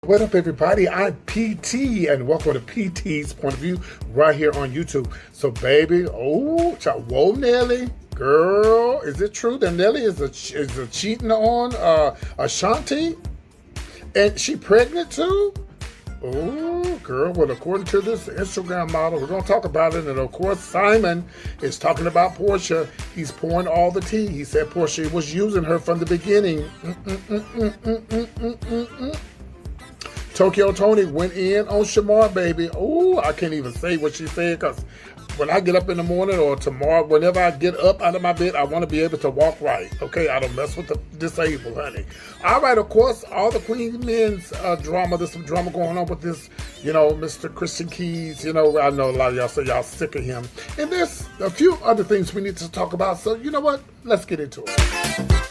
What up, everybody? I'm PT, and welcome to PT's Point of View right here on YouTube. So, baby, whoa, Nelly, girl, is it true that Nelly is a cheating on Ashanti, and she pregnant too? Oh, girl. Well, according to this Instagram model, we're going to talk about it. And of course, Simon is talking about Porsha. He's pouring all the tea. He said Porsha was using her from the beginning. Tokyo Tony went in on Shamar, baby. Oh, I can't even say what she said because when I get up in the morning or tomorrow, whenever I get up out of my bed, I want to be able to walk right. Okay, I don't mess with the disabled, honey. All right, of course, all the Queen Men's drama. There's some drama going on with this, Mr. Christian Keys. I know a lot of y'all say y'all sick of him. And there's a few other things we need to talk about. So, you know what? Let's get into it.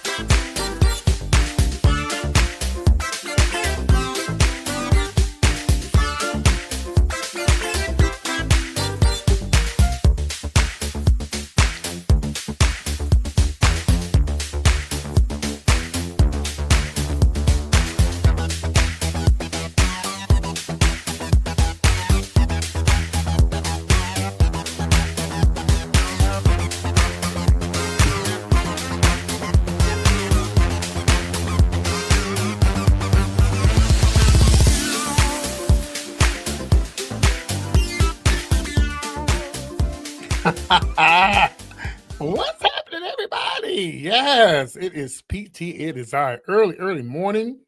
What's happening, everybody? Yes, it is PT. It is our early morning.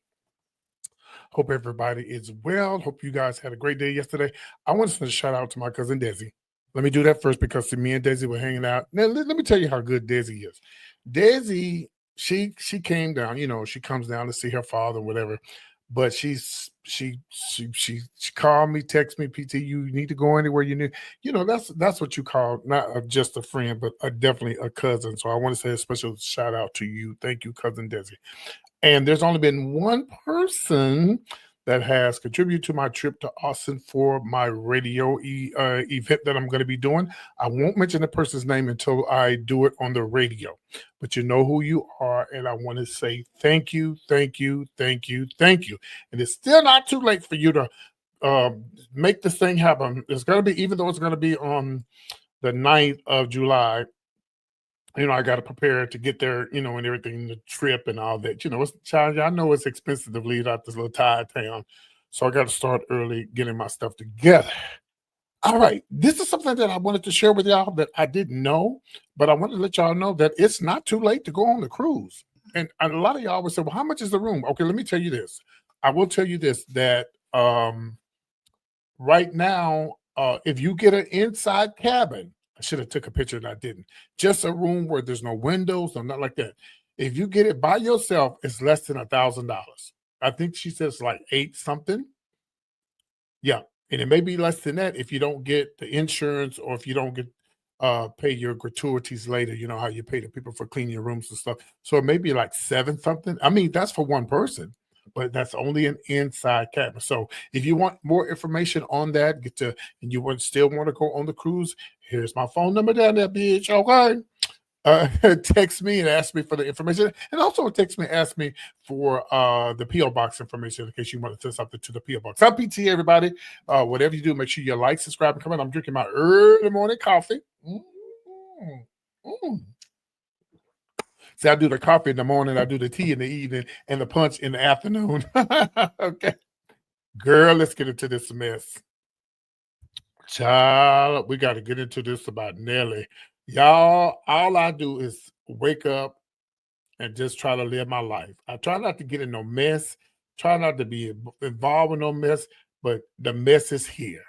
Hope everybody is well. Hope you guys had a great day yesterday. I want to send a shout out to my cousin Desi. Let me do that first because me and Desi were hanging out. Now, let me tell you how good Desi is. Desi, she came down. She comes down to see her father, whatever. But she called me, text me, PT. You need to go anywhere you need. That's what you call not just a friend, but definitely a cousin. So I want to say a special shout out to you. Thank you, cousin Desi. And there's only been one person that has contributed to my trip to Austin for my radio event that I'm going to be doing. I won't mention the person's name until I do it on the radio, but you know who you are. And I want to say thank you, thank you, thank you, thank you. And it's still not too late for you to make this thing happen. It's going to be, even though it's going to be on the 9th of July, I got to prepare to get there, and everything, the trip and all that. I know it's expensive to leave out this little tired town. So I got to start early getting my stuff together. All right. This is something that I wanted to share with y'all that I didn't know, but I wanted to let y'all know that it's not too late to go on the cruise. And a lot of y'all would say, well, how much is the room? Okay, let me tell you this. I will tell you this, that right now, if you get an inside cabin, I should have took a picture and I didn't. Just a room where there's no windows, no, not like that. If you get it by yourself, it's less than $1,000. I think she says like 8 something. Yeah, and it may be less than that if you don't get the insurance or if you don't get pay your gratuities later. You know how you pay the people for cleaning your rooms and stuff. So it may be like 7 something. I mean, that's for one person, but that's only an inside cabin. So if you want more information on that, and you still want to go on the cruise, here's my phone number down there, bitch. Okay. Text me and ask me for the information, and also text me and ask me for the PO box information in case you want to send something to the PO box. I'm PT, everybody. Whatever you do, make sure you like, subscribe, and comment. I'm drinking my early morning coffee. See, I do the coffee in the morning, I do the tea in the evening, and the punch in the afternoon. Okay, girl, let's get into this mess. Child, we got to get into this about Nelly. Y'all, all I do is wake up and just try to live my life. I try not to get in no mess, try not to be involved in no mess, but the mess is here.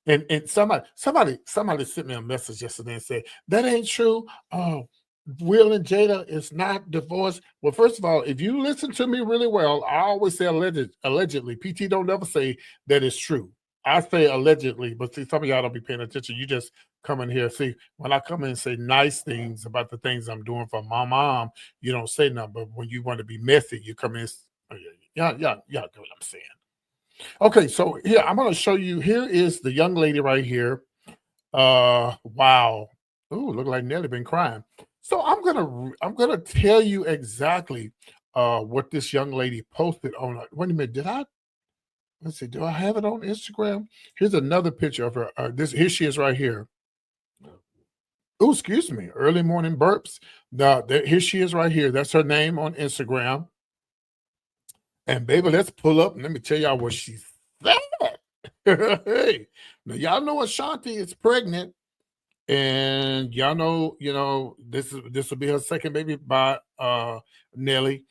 And somebody sent me a message yesterday and said, that ain't true. Oh, Will and Jada is not divorced. Well, first of all, if you listen to me really well, I always say allegedly. PT don't ever say that it's true. I say allegedly, but see, some of y'all don't be paying attention. You just come in here. See, when I come in and say nice things about the things I'm doing for my mom, you don't say nothing. But when you want to be messy, you come in. Oh, yeah, get what I'm saying. Okay, so here I'm going to show you. Here is the young lady right here. Wow. Oh, look like Nelly been crying. So I'm gonna tell you exactly what this young lady posted on. Wait a minute, did I? Let's see. Do I have it on Instagram? Here's another picture of her. This here she is right here. Oh, excuse me. Early morning burps. Here she is right here. That's her name on Instagram. And baby, let's pull up and let me tell y'all what she said. Hey, now y'all know Ashanti is pregnant, and y'all know, this will be her second baby by Nelly.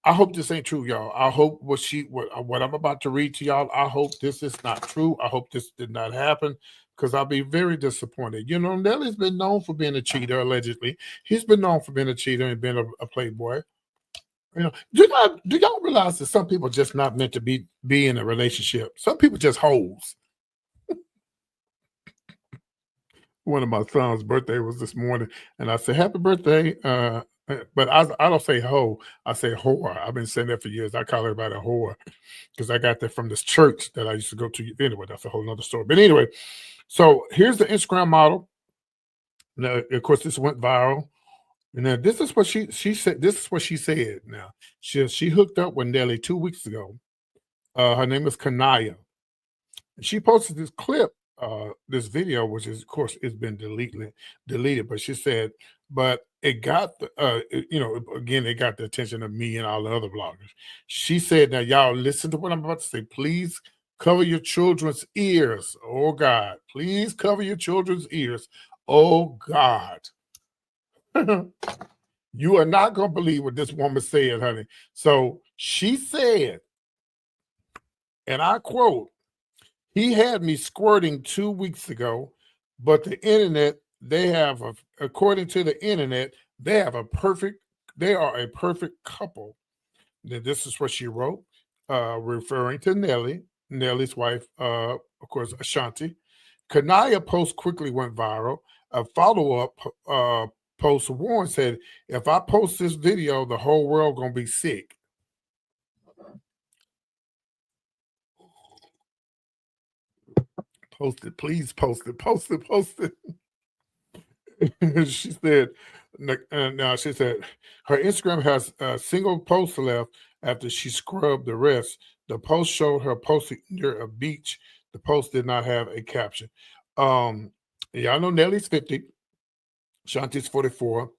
I hope this ain't true, y'all. I hope what I'm about to read to y'all, I hope this is not true. I hope this did not happen because I'll be very disappointed. Nelly's been known for being a cheater, allegedly. He's been known for being a cheater and being a playboy. Do y'all realize that some people just not meant to be in a relationship? Some people just hoes. One of my son's birthday was this morning, and I said, "Happy birthday." But I don't say hoe, I say whore. I've been saying that for years. I call everybody a whore because I got that from this church that I used to go to. Anyway, that's a whole nother story. But anyway, so here's the Instagram model. Now, of course, this went viral. And now this is what she said. This is what she said. Now she hooked up with Nelly 2 weeks ago. Her name is Kanaya. She posted this clip, this video, which is, of course, it's been deleted. But she said, but it got again, it got the attention of me and all the other bloggers. She said, now y'all listen to what I'm about to say. Please cover your children's ears. Oh God, please cover your children's ears. Oh God. You are not going to believe what this woman said, honey. So she said, and I quote, he had me squirting 2 weeks ago, but the internet, according to the internet, they are a perfect couple. Then this is what she wrote, referring to Nelly's wife, of course, Ashanti. Kanaya post quickly went viral. A follow-up post warned said, if I post this video, the whole world gonna be sick. Post it, please post it. She said, now she said her Instagram has a single post left after she scrubbed the rest. The post showed her posting near a beach. The post did not have a caption. Y'all know Nelly's 50, Shanti's 44,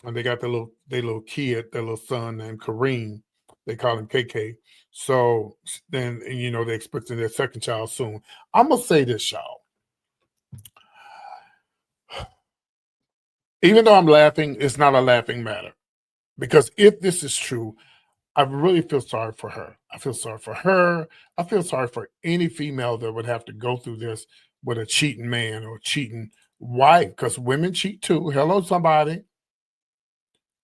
and they got their little kid, their little son named Kareem. They call him KK. So then, they're expecting their second child soon. I'm gonna say this, y'all. Even though I'm laughing, it's not a laughing matter. Because if this is true, I really feel sorry for her. I feel sorry for her. I feel sorry for any female that would have to go through this with a cheating man or cheating wife, because women cheat too. Hello, somebody.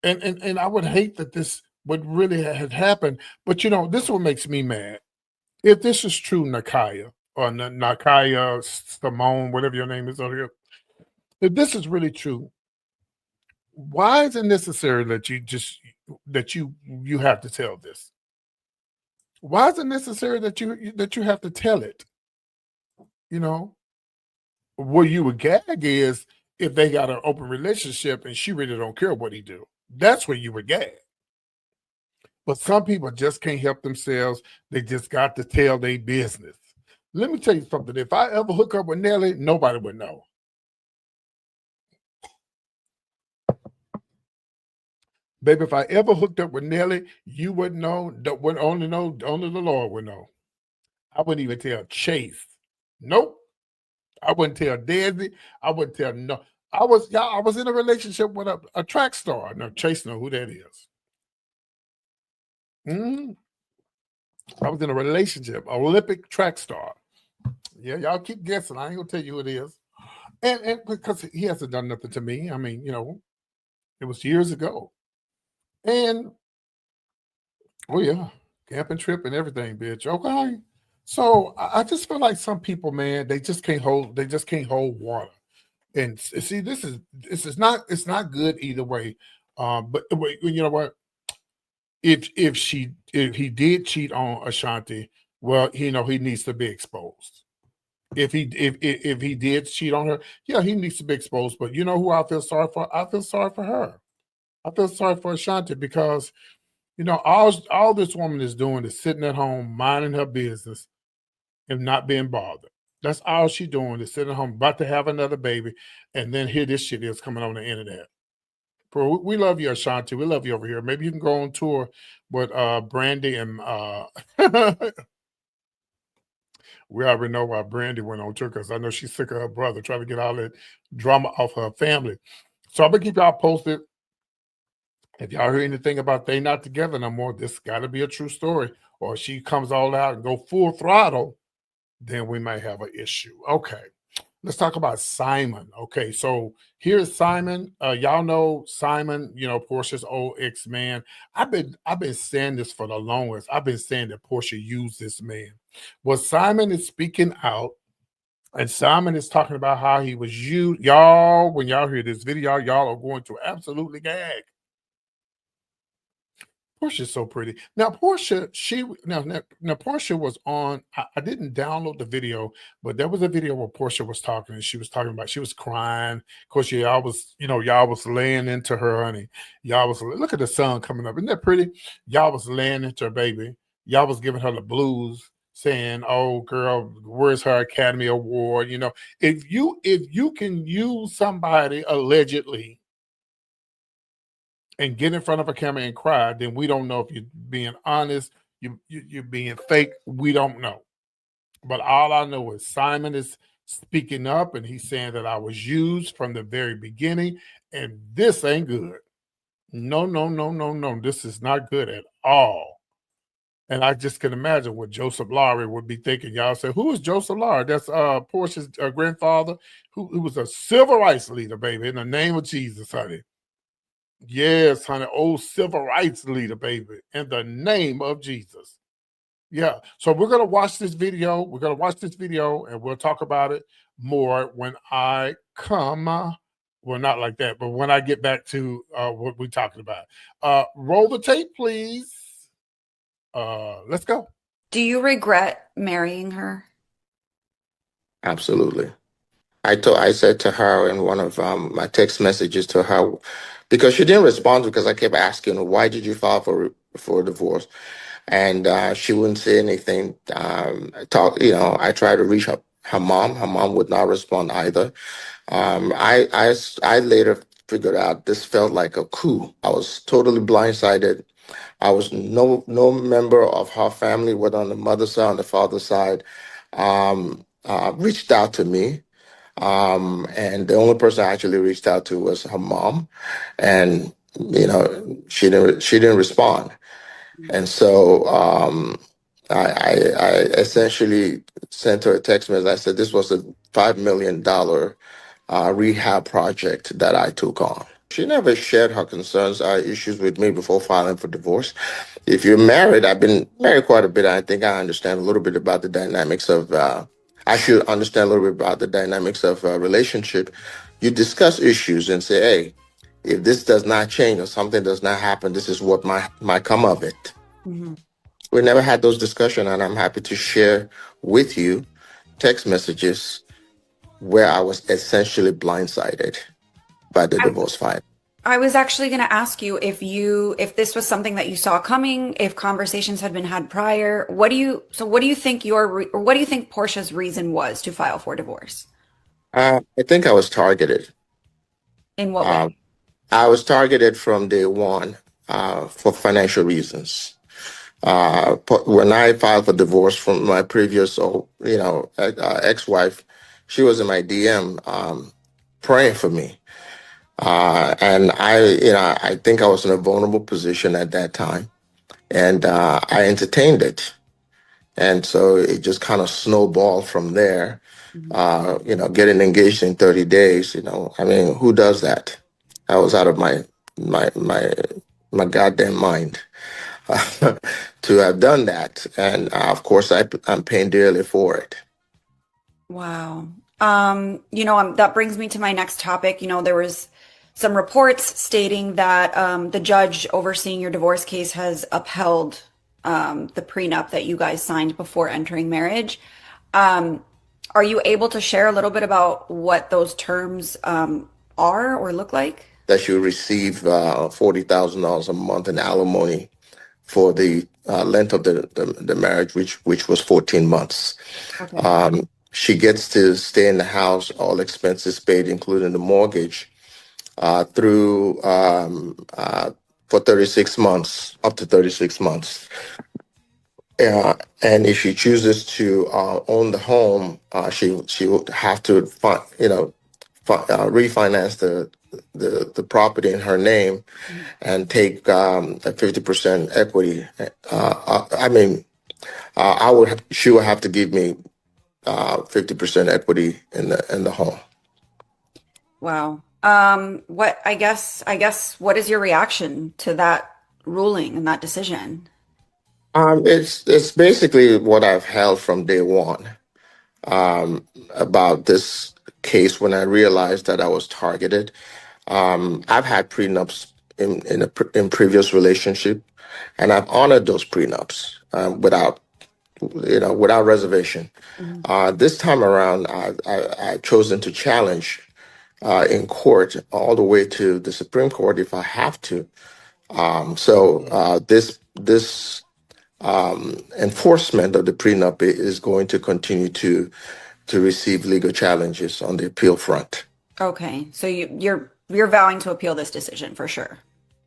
And I would hate that this would really have happened. But this is what makes me mad. If this is true, Nakaya or Nakaya Simone, whatever your name is over here, if this is really true, why is it necessary that you have to tell this? Why is it necessary that you have to tell it? Where you would gag is if they got an open relationship and she really don't care what he do. That's where you would gag. But some people just can't help themselves. They just got to tell their business. Let me tell you something. If I ever hook up with Nelly, nobody would know. Baby, if I ever hooked up with Nelly, you wouldn't know. Only the Lord would know. I wouldn't even tell Chase. Nope. I wouldn't tell Desi. I wouldn't tell no. I was in a relationship with a track star. No, Chase know who that is. I was in a relationship, Olympic track star. Yeah, y'all keep guessing. I ain't gonna tell you who it is. And because he hasn't done nothing to me. I mean, it was years ago. And oh yeah, camping trip and everything, bitch. Okay. So I just feel like some people, man, they just can't hold water. And see, this is not, it's not good either way. But you know what? If he did cheat on Ashanti, well, he needs to be exposed. If he did cheat on her, yeah, he needs to be exposed. But you know who I feel sorry for? I feel sorry for her. I feel sorry for Ashanti because All this woman is doing is sitting at home, minding her business and not being bothered. That's all she's doing is sitting at home, about to have another baby, and then here this shit is coming on the internet. Bro, we love you, Ashanti. We love you over here. Maybe you can go on tour with Brandy and we already know why Brandy went on tour, because I know she's sick of her brother trying to get all that drama off her family. So I'm gonna keep y'all posted. If y'all hear anything about they not together no more, this got to be a true story. Or she comes all out and go full throttle, then we might have an issue. Okay, let's talk about Simon. Okay, so here's Simon. Y'all know Simon. Portia's old ex-man. I've been saying this for the longest. I've been saying that Portia used this man. Well, Simon is speaking out, and Simon is talking about how he was used. Y'all, when y'all hear this video, y'all are going to absolutely gag. Portia's so pretty. Now, Portia, Portia was on. I didn't download the video, but there was a video where Portia was talking, and she was talking about she was crying. Of course, y'all was laying into her, honey. Y'all was look at the sun coming up. Isn't that pretty? Y'all was laying into her baby. Y'all was giving her the blues, saying, "Oh, girl, where's her Academy Award?" If you can use somebody allegedly and get in front of a camera and cry, then we don't know if you're being honest, you're being fake. We don't know. But all I know is Simon is speaking up, and he's saying that I was used from the very beginning, and this ain't good. No, no, no, no, no. This is not good at all. And I just can imagine what Joseph Lowry would be thinking. Y'all say, who is Joseph Lowry? That's Portia's grandfather, who was a civil rights leader, baby, in the name of Jesus, honey. Yes, honey, old civil rights leader, baby, in the name of Jesus. Yeah. So we're gonna watch this video. We're gonna watch this video, and we'll talk about it more when I come. Well, not like that, but when I get back to what we're talking about. Roll the tape, please. Let's go. Do you regret marrying her? Absolutely. I said to her in one of my text messages to her, because she didn't respond because I kept asking her, why did you file for a divorce? And she wouldn't say anything. I tried to reach her mom. Her mom would not respond either. I later figured out this felt like a coup. I was totally blindsided. I was no member of her family, whether on the mother's side or on the father's side, reached out to me. And the only person I actually reached out to was her mom, and she didn't respond. And so I essentially sent her a text message. I said this was a $5 million rehab project that I took on. She never shared her concerns or issues with me before filing for divorce. If you're married, I've been married quite a bit. I think I understand a little bit about the dynamics of. I should understand a little bit about the dynamics of a relationship. You discuss issues and say, "Hey, if this does not change or something does not happen, this is what might come of it." Mm-hmm. We never had those discussions, and I'm happy to share with you text messages where I was essentially blindsided by the divorce filing. I was actually going to ask you if this was something that you saw coming, if conversations had been had prior. What do you think what do you think Portia's reason was to file for divorce? I think I was targeted. In what Uh, way? I was targeted from day one for financial reasons. When I filed for divorce from my previous, ex-wife, she was in my DM praying for me. And I think I was in a vulnerable position at that time, and I entertained it, and so it just kind of snowballed from there. Mhm. Getting engaged in 30 days. I mean, who does that? I was out of my my my goddamn mind to have done that, and of course, I'm paying dearly for it. Wow. That brings me to my next topic. There was some reports stating that the judge overseeing your divorce case has upheld the prenup that you guys signed before entering marriage. Um, are you able to share a little bit about what those terms are or look like? That you receive $40,000 a month in alimony for the length of the marriage, which was 14 months. Okay. She gets to stay in the house, all expenses paid, including the mortgage, through for 36 months, up to 36 months. And if she chooses to own the home, she would have to refinance the property in her name and take a 50% equity. She would have to give me 50% equity in the home. Wow. What is your reaction to that ruling and that decision? It's basically what I've held from day one about this case when I realized that I was targeted. I've had prenups in previous relationship, and I've honored those prenups without reservation. Mhm. This time around, I chosen to challenge in court all the way to the Supreme Court if I have to. This enforcement of the prenup is going to continue to receive legal challenges on the appeal front. Okay. So you're vowing to appeal this decision for sure.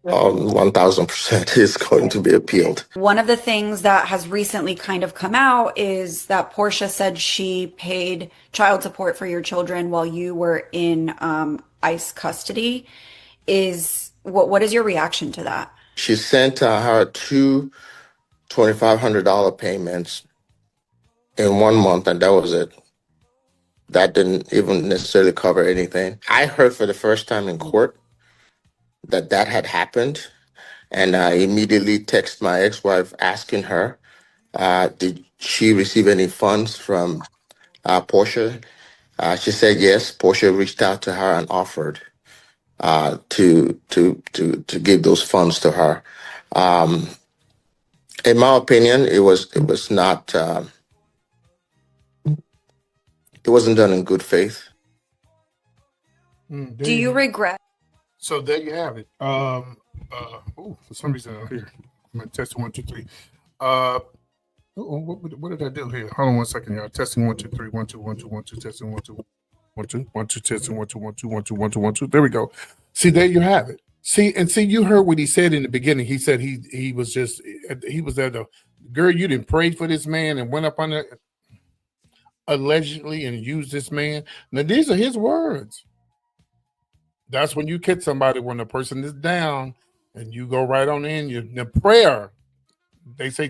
1000% is going to be appealed. One of the things that has recently kind of come out is that Porsha said she paid child support for your children while you were in ICE custody. What is your reaction to that? She sent her two $2,500 payments in 1 month, and that was it. That didn't even necessarily cover anything. I heard for the first time in court that had happened, and I immediately texted my ex-wife asking her, did she receive any funds from Porsha? She said yes. Porsha reached out to her and offered to give those funds to her. In my opinion, it was not. It wasn't done in good faith. Do you regret? So there you have it. For some reason I'm here. I'm testing 1, 2, 3. What did I do here? Hold on 1 second, y'all. Testing 1, 2, 3, 1, 2, 1, 2, 1, 2, testing 1, 2, 1, 2, 1, 2, testing 1, 2, 1, 2, 1, 2, 1, 2, 1, 2. There we go. See, there you have it. See, you heard what he said in the beginning. He said he was there. The girl, you didn't pray for this man and went up on it allegedly and used this man. Now these are his words. That's when you catch somebody when the person is down and you go right on in. The prayer, they say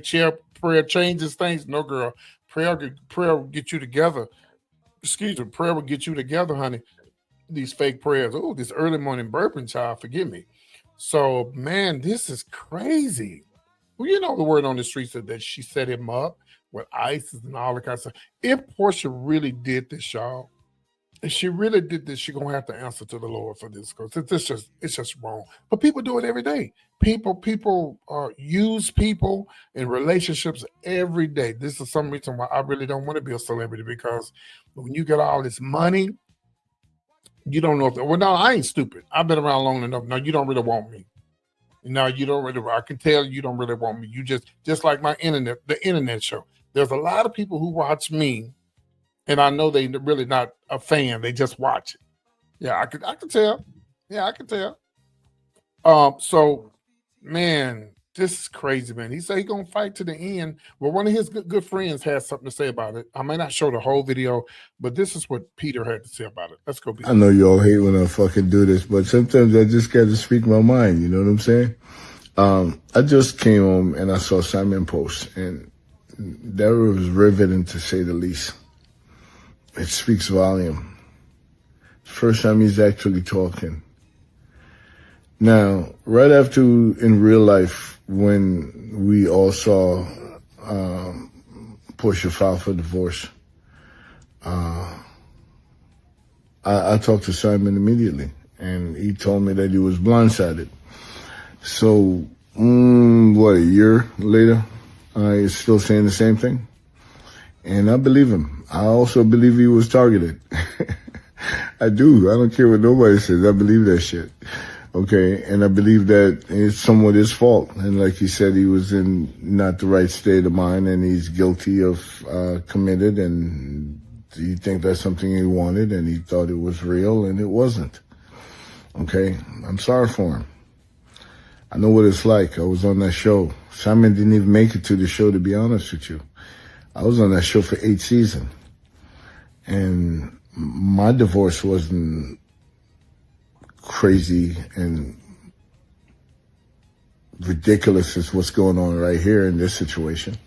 prayer changes things. No, girl, prayer will get you together. Excuse me, prayer will get you together, honey. These fake prayers. Oh, this early morning burping, child, forgive me. So, man, this is crazy. Well, you know the word on the streets that she set him up with ISIS and all that kind of stuff. If Porsha really did this, y'all, if she really did this, she's gonna have to answer to the Lord for this because it's just wrong. But people do it every day. People use people in relationships every day. This is some reason why I really don't want to be a celebrity because when you get all this money, you don't know if I ain't stupid. I've been around long enough. No, you don't really want me. No, you don't really. I can tell you don't really want me. You just like the internet show. There's a lot of people who watch me, and I know they're really not a fan. They just watch it. Yeah, I can tell. Yeah, I can tell. So, man, this is crazy, man. He said he's gonna fight to the end. Well, one of his good friends has something to say about it. I may not show the whole video, but this is what Peter had to say about it. Let's go. Peter. I know you all hate when I fucking do this, but sometimes I just got to speak my mind. You know what I'm saying? I just came home and I saw Simon post, and that was riveting to say the least. It speaks volume. First time he's actually talking. Now, right after in real life, when we all saw Porsha file for divorce, I talked to Simon immediately, and he told me that he was blindsided. So, a year later, he's still saying the same thing. And I believe him. I also believe he was targeted. I do. I don't care what nobody says. I believe that shit. Okay, and I believe that it's somewhat his fault. And like he said, he was in not the right state of mind, and he's guilty of committed, and he think that's something he wanted, and he thought it was real, and it wasn't. Okay, I'm sorry for him. I know what it's like. I was on that show. Simon didn't even make it to the show, to be honest with you. I was on that show for 8 seasons. And my divorce wasn't crazy and ridiculous as what's going on right here in this situation.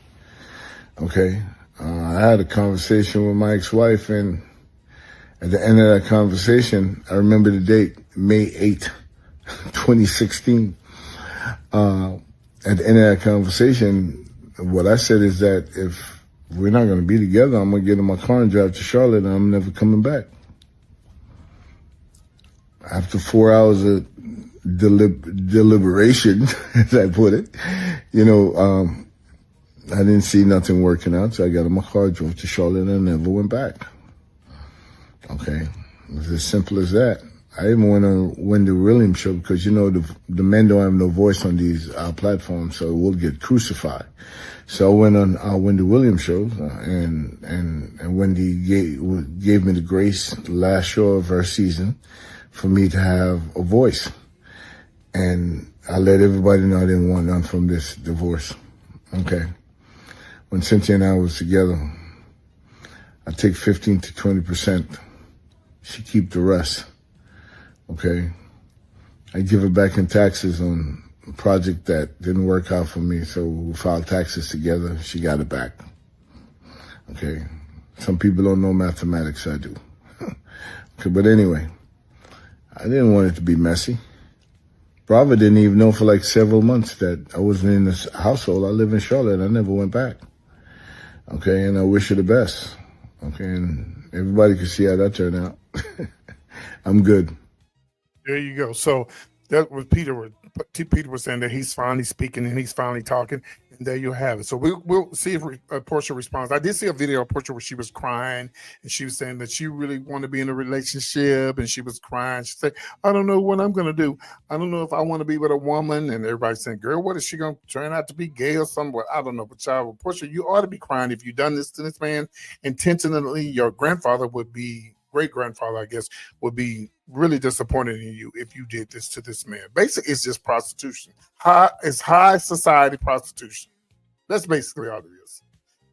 Okay? I had a conversation with my ex-wife, and at the end of that conversation, I remember the date, May 8th, 2016. At the end of that conversation, what I said is that if we're not going to be together, I'm going to get in my car and drive to Charlotte, and I'm never coming back. After 4 hours of deliberation, as I put it, I didn't see nothing working out, so I got in my car, drove to Charlotte, and never went back. Okay? It was as simple as that. I even went on Wendy Williams' show because, the men don't have no voice on these platforms, so we'll get crucified. So I went on Wendy Williams' show, and Wendy gave me the grace, the last show of her season, for me to have a voice. And I let everybody know I didn't want none from this divorce. Okay. When Cynthia and I was together, I take 15 to 20%. She keep the rest. Okay. I give it back in taxes on a project that didn't work out for me, so we filed taxes together. She got it back. Okay. Some people don't know mathematics. I do. Okay, but anyway, I didn't want it to be messy. Brava didn't even know for like several months that I wasn't in this household. I live in Charlotte. I never went back. Okay, and I wish her the best. Okay, and everybody can see how that turned out. I'm good. There you go. So that was Peter was saying that he's finally speaking and he's finally talking, and there you have it. So we'll see if Porsha responds. I did see a video of Porsha where she was crying, and she was saying that she really wanted to be in a relationship, and she was crying. She said, I don't know what I'm going to do. I don't know if I want to be with a woman. And everybody's saying, girl, what is she going to turn out to be, gay or something? I don't know. But child, Porsha, you ought to be crying if you've done this to this man intentionally. Your grandfather would be, great-grandfather, I guess, would be really disappointed in you if you did this to this man. Basically, it's just prostitution. It's high society prostitution. That's basically all it is.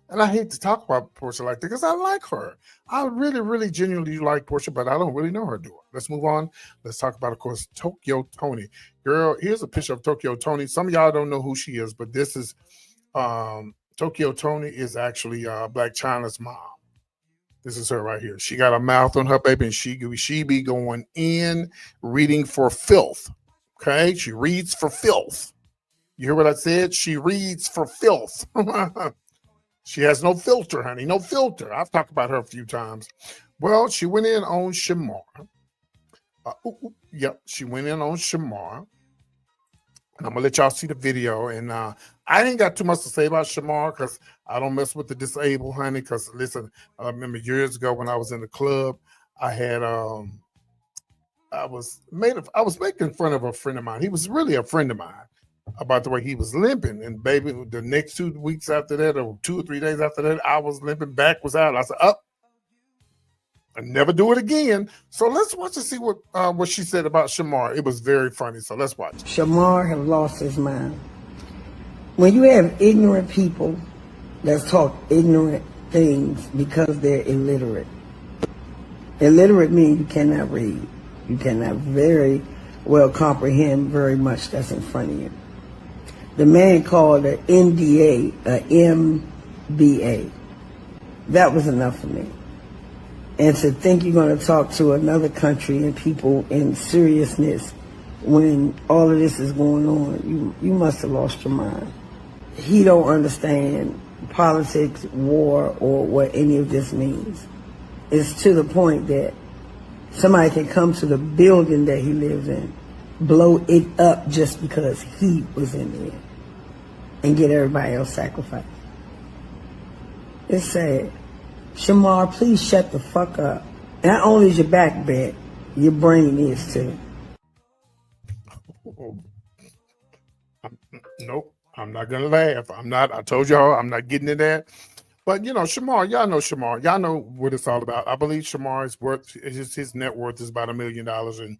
And I hate to talk about Porsha like that because I like her. I really, really genuinely like Porsha, but I don't really know her, do I? Let's move on. Let's talk about, of course, Tokyo Toni. Girl, here's a picture of Tokyo Toni. Some of y'all don't know who she is, but this is Tokyo Toni is actually Black China's mom. This is her right here. She got a mouth on her, baby, and she be going in reading for filth. Okay? She reads for filth. You hear what I said? She reads for filth. She has no filter, honey. No filter. I've talked about her a few times. Well, she went in on Shamar. She went in on Shamar. And I'm going to let y'all see the video. And I ain't got too much to say about Shamar because I don't mess with the disabled, honey. Because, listen, I remember years ago when I was in the club, I had, I was making fun of a friend of mine. He was really a friend of mine about the way he was limping. And, baby, the next 2 weeks after that, or 2 or 3 days after that, I was limping, back was out. I said, and never do it again. So let's watch and see what she said about Shamar. It was very funny. So let's watch. Shamar have lost his mind. When you have ignorant people that talk ignorant things because they're illiterate. Illiterate means you cannot read. You cannot very well comprehend very much that's in front of you. The man called an MDA, a MBA. That was enough for me. And to think you're going to talk to another country and people in seriousness when all of this is going on, you must have lost your mind. He don't understand politics, war, or what any of this means. It's to the point that somebody can come to the building that he lives in, blow it up just because he was in there, and get everybody else sacrificed. It's sad. Shamar, please shut the fuck up. Not only is your back bent, your brain is too. Oh, nope. I'm not gonna laugh. I'm not. I told y'all I'm not getting to that. But you know, Shamar, y'all know Shamar. Y'all know what it's all about. I believe Shamar's worth his net worth is about $1 million. And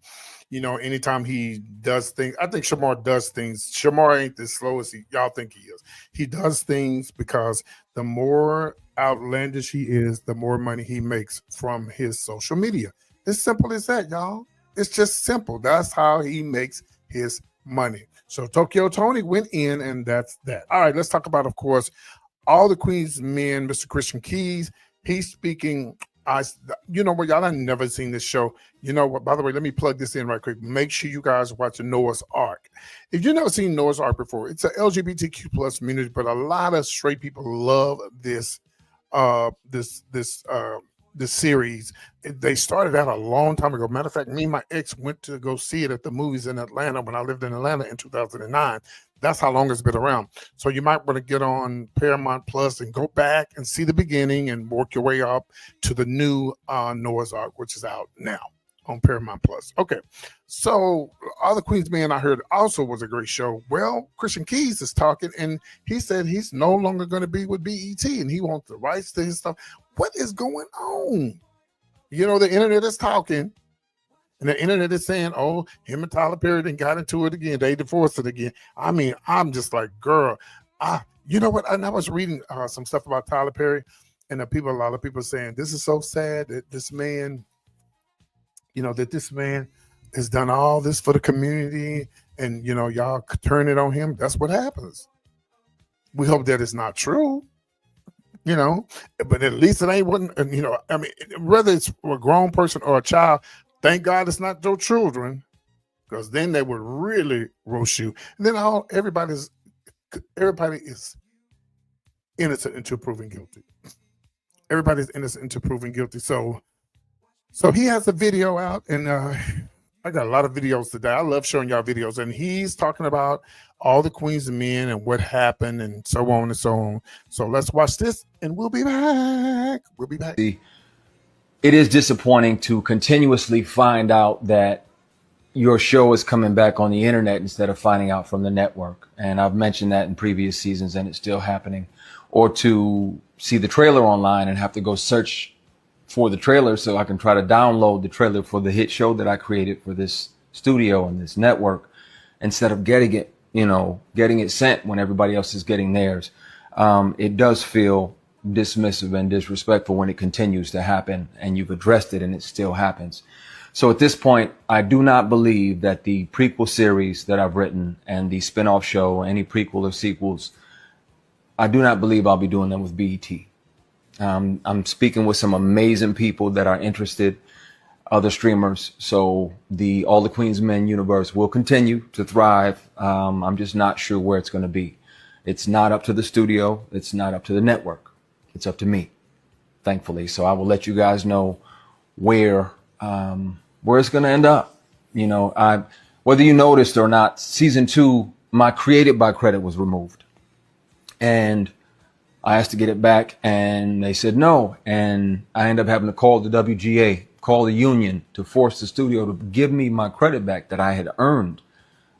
you know, anytime he does things, I think Shamar does things. Shamar ain't as slow as y'all think he is. He does things because the more outlandish he is, the more money he makes from his social media. It's simple as that, y'all. It's just simple. That's how he makes his money. So Tokyo Tony went in, and that's that. All right, let's talk about, of course, all the Queen's men, Mr. Christian Keys. He's speaking. You know what, y'all have never seen this show. You know what, by the way, let me plug this in right quick. Make sure you guys watch Noah's Ark. If you've never seen Noah's Ark before, it's an LGBTQ plus community, but a lot of straight people love this this series. They started out a long time ago. Matter of fact, me and my ex went to go see it at the movies in Atlanta when I lived in Atlanta in 2009. That's how long it's been around. So you might want to get on Paramount Plus and go back and see the beginning and work your way up to the new Noah's Ark, which is out now on Paramount Plus. Okay, so All the Queen's Men, I heard, also was a great show. Well, Christian Keys is talking, and he said he's no longer going to be with BET, and he wants the rights to his stuff. What is going on? You know, the internet is talking, and the internet is saying, oh, him and Tyler Perry then got into it again. They divorced it again. I mean, I'm just like, girl, you know what? And I was reading some stuff about Tyler Perry, and a lot of people saying, this is so sad that this man, that this man has done all this for the community, and, y'all turn it on him. That's what happens. We hope that it's not true. But at least it ain't one. I mean, whether it's a grown person or a child, thank God it's not your children, because then they would really roast you. And then everybody is innocent until proven guilty. Everybody's innocent until proven guilty. So he has a video out, and I got a lot of videos today. I love showing y'all videos, and he's talking about all the Queen's men and what happened and so on and so on. So let's watch this, and we'll be back. We'll be back. It is disappointing to continuously find out that your show is coming back on the internet instead of finding out from the network. And I've mentioned that in previous seasons, and it's still happening. Or to see the trailer online and have to go search for the trailer so I can try to download the trailer for the hit show that I created for this studio and this network, instead of getting it sent when everybody else is getting theirs. It does feel dismissive and disrespectful when it continues to happen, and you've addressed it and it still happens. So at this point, I do not believe that the prequel series that I've written and the spinoff show, any prequel or sequels, I do not believe I'll be doing them with BET. I'm speaking with some amazing people that are interested, other streamers. So the All the Queen's Men universe will continue to thrive. I'm just not sure where it's going to be. It's not up to the studio. It's not up to the network. It's up to me, thankfully. So I will let you guys know where it's going to end up. Whether you noticed or not, season 2, my Created by credit was removed, and I asked to get it back, and they said no. And I ended up having to call the WGA, call the union, to force the studio to give me my credit back that I had earned.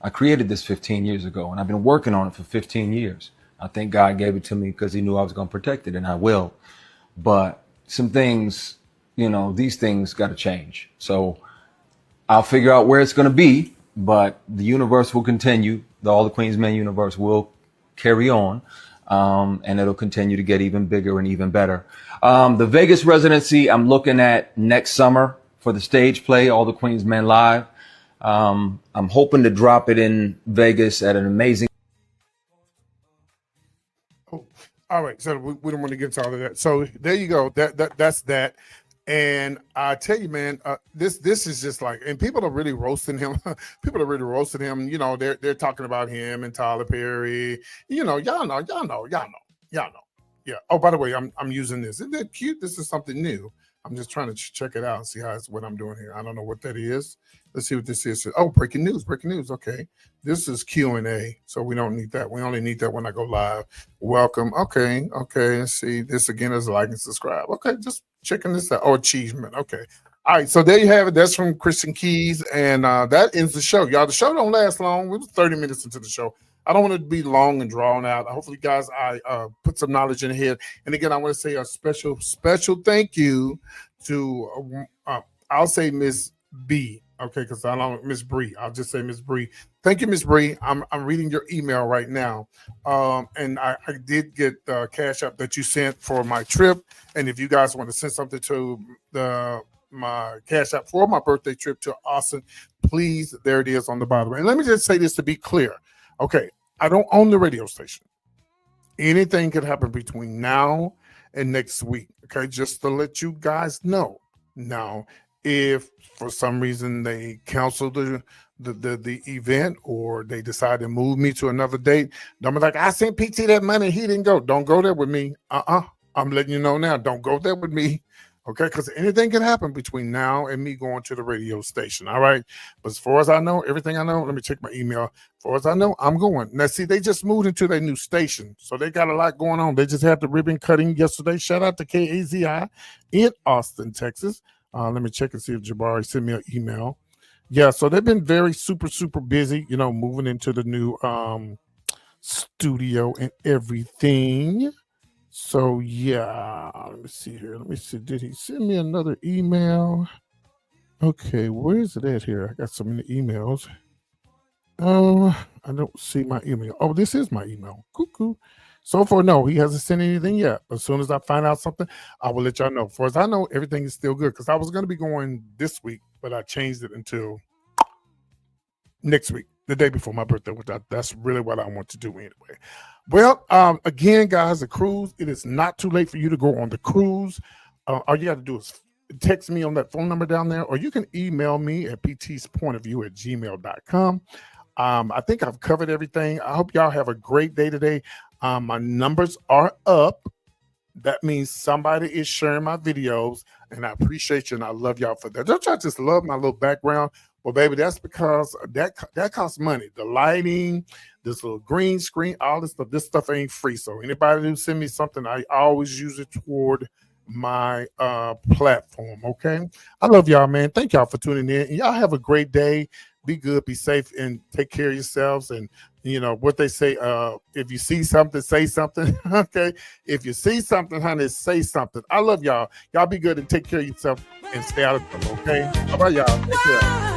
I created this 15 years ago, and I've been working on it for 15 years. I think God gave it to me because he knew I was going to protect it, and I will. But some things, these things got to change. So I'll figure out where it's going to be, but the universe will continue. The All the Queen's Men universe will carry on. And it'll continue to get even bigger and even better. The Vegas residency, I'm looking at next summer for the stage play, All the Queen's Men Live. I'm hoping to drop it in Vegas at an amazing. Oh, all right. So we don't want to get into all of that. So there you go. That's that. And I tell you, man, this is just like, and people are really roasting him. People are really roasting him. They're talking about him and Tyler Perry. Y'all know. Yeah. Oh, by the way, I'm using this. Isn't that cute? This is something new. I'm just trying to check it out and see what I'm doing here. I don't know what that is. Let's see what this is. Oh, breaking news. Okay. This is Q&A. So we don't need that. We only need that when I go live. Welcome. Okay. Let's see. This again is like and subscribe. Okay. Just checking this out. Oh, achievement. Okay. All right, so there you have it. That's from Christian Keys, and that ends the show, y'all. The show don't last long. We're 30 minutes into the show. I don't want it to be long and drawn out. Hopefully, guys, I put some knowledge in the head. And again, I want to say a special thank you to I'll say Miss B, okay, because I don't Miss Bree. I'll just say Miss Bree. Thank you, Miss Bree. I'm reading your email right now, and I did get the cash app that you sent for my trip. And if you guys want to send something to my cash app for my birthday trip to Austin, please, there it is on the bottom. And let me just say this to be clear. Okay, I don't own the radio station. Anything could happen between now and next week. Okay, just to let you guys know. Now, if for some reason they cancel the event or they decide to move me to another date, don't be like, I sent PT that money, he didn't go. Don't go there with me. I'm letting you know now. Don't go there with me. Okay, because anything can happen between now and me going to the radio station. All right. But as far as I know, everything I know, let me check my email. As far as I know, I'm going. Now, see, they just moved into their new station. So they got a lot going on. They just had the ribbon cutting yesterday. Shout out to KAZI in Austin, Texas. Let me check and see if Jabari sent me an email. Yeah, so they've been very super busy, moving into the new studio and everything. So yeah, let me see here. Let me see. Did he send me another email? Okay, where is it at here? I got so many emails. I don't see my email. Oh, this is my email. Cuckoo. So far, no, he hasn't sent anything yet. As soon as I find out something, I will let y'all know. For as I know, everything is still good because I was going to be going this week, but I changed it until next week, the day before my birthday, which that's really what I want to do anyway. Well, again, guys, the cruise, it is not too late for you to go on the cruise. All you got to do is text me on that phone number down there, or you can email me at ptspointofview@gmail.com. I think I've covered everything. I hope y'all have a great day today. My numbers are up. That means somebody is sharing my videos, and I appreciate you, and I love y'all for that. Don't y'all just love my little background? Well, baby, that's because that costs money. The lighting, this little green screen, all this stuff ain't free. So anybody who send me something, I always use it toward my platform. Okay, I love y'all, man. Thank y'all for tuning in. And y'all have a great day. Be good, be safe, and take care of yourselves. And what they say, if you see something, say something. Okay, if you see something, honey, say something. I love y'all. Y'all be good and take care of yourself and stay out of trouble. Okay, how about y'all? Take care.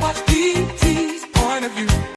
Watch PT.